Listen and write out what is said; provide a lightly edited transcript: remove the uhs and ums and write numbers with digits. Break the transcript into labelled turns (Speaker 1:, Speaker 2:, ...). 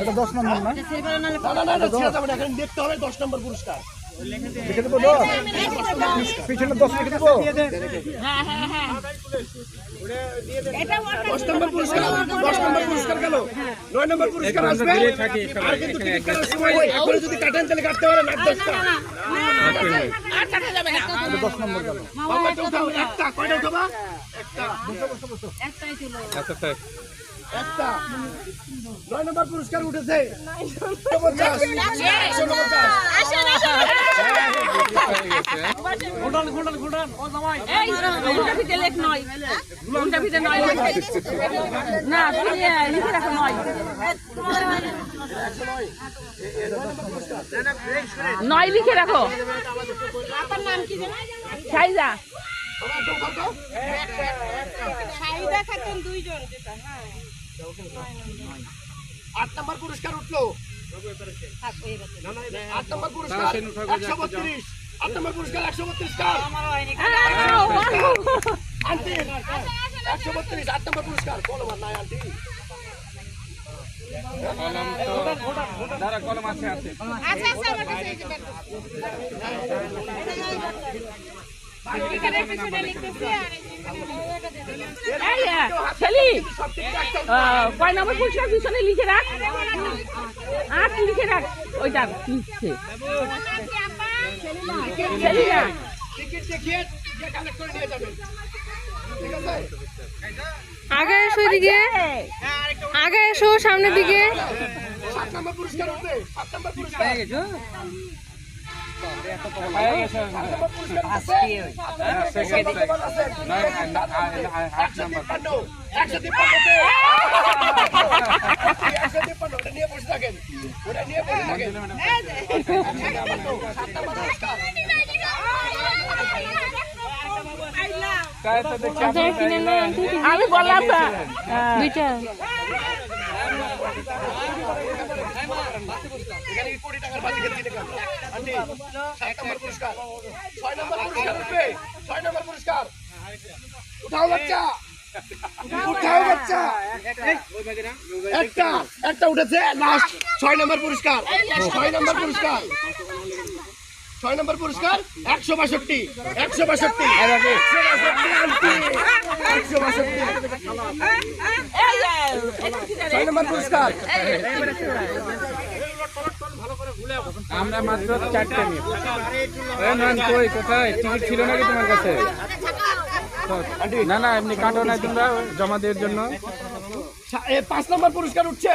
Speaker 1: এটা 10 নম্বর না?
Speaker 2: না ছেড়ে যাবে না, এখানে দেখতে হবে 10 নম্বর পুরস্কার।
Speaker 1: লিখে দেবো 10? পিছনে 10 লিখে দেবো?
Speaker 3: হ্যাঁ
Speaker 2: 10 নম্বর পুরস্কার, 10 নম্বর পুরস্কার গেল, 9 নম্বর পুরস্কার আসবে। আর কিন্তু টিকিট কাটার সময় এখন যদি কাটেন তাহলে কাটতে পারেন 8-10টা।
Speaker 3: আর কাটা যাবে না।
Speaker 1: এটা 10 নম্বর গেল।
Speaker 2: কয়টা উঠাও? একটা। কয়টা উঠাবা? একটা।
Speaker 3: একটাই ছিল।
Speaker 2: একটা। 9 নম্বর পুরস্কার উঠেছে 150, 150।
Speaker 3: এই উল্টা ফিতে লেখ নয়। উল্টা ফিতে নয় লেখ। না তুমি লিখে রাখো নয়। নয় লিখে রাখো। আপনার নাম কি জানো? সাইজা। সাইজা খাতুন দুইজন যেটা। হ্যাঁ
Speaker 2: 8 নম্বর পুরস্কার উঠলো। 8 নম্বর পুরস্কার 132। 8 নম্বর পুরস্কার 132 কার? আন্টি 132 8 নম্বর পুরস্কার। বলো আমার নাই আন্টি।
Speaker 4: কলম আছে
Speaker 3: আচ্ছা আমার কাছে এই যে দেখো। কয় নম্বর পুরস্কার পিছনে লিখে রাখ। 8 লিখে রাখ। ওইটা লিখছে
Speaker 2: টিকিট দেখিয়ে যে কালেক্ট করে নিয়ে যাবেন। ঠিক আছে?
Speaker 5: আগে এসো এদিকে, আগে এসো সামনের দিকে।
Speaker 2: 7 নম্বর পুরস্কার উঠবে। 7 নম্বর পুরস্কার। নিয়ে বসে থাকেন, ওটা নিয়ে বসে থাকেন।
Speaker 3: আমি বললাম না
Speaker 5: দুইটা
Speaker 2: এখানে কোটি টাকার বাজি খেলছি দেখলাম। আন্টি 7 নম্বর পুরস্কার, 6 নম্বর পুরস্কার উঠবে। 6 নম্বর পুরস্কার উঠাও বাচ্চা, উঠাও বাচ্চা। একটা উঠেছে লাস্ট 6 নম্বর পুরস্কার। 6 নম্বর পুরস্কার, 6 নম্বর পুরস্কার 162 162 আন্টি 162 6 নম্বর পুরস্কার।
Speaker 4: আমরা মাত্র 4টে নিয়ে কই কোথায় টিকিট ছিল নাকি তোমার কাছে? না না এমনি কাটো না তোমরা জমা দেওয়ার জন্য।
Speaker 2: 5 নম্বর পুরস্কার উঠছে।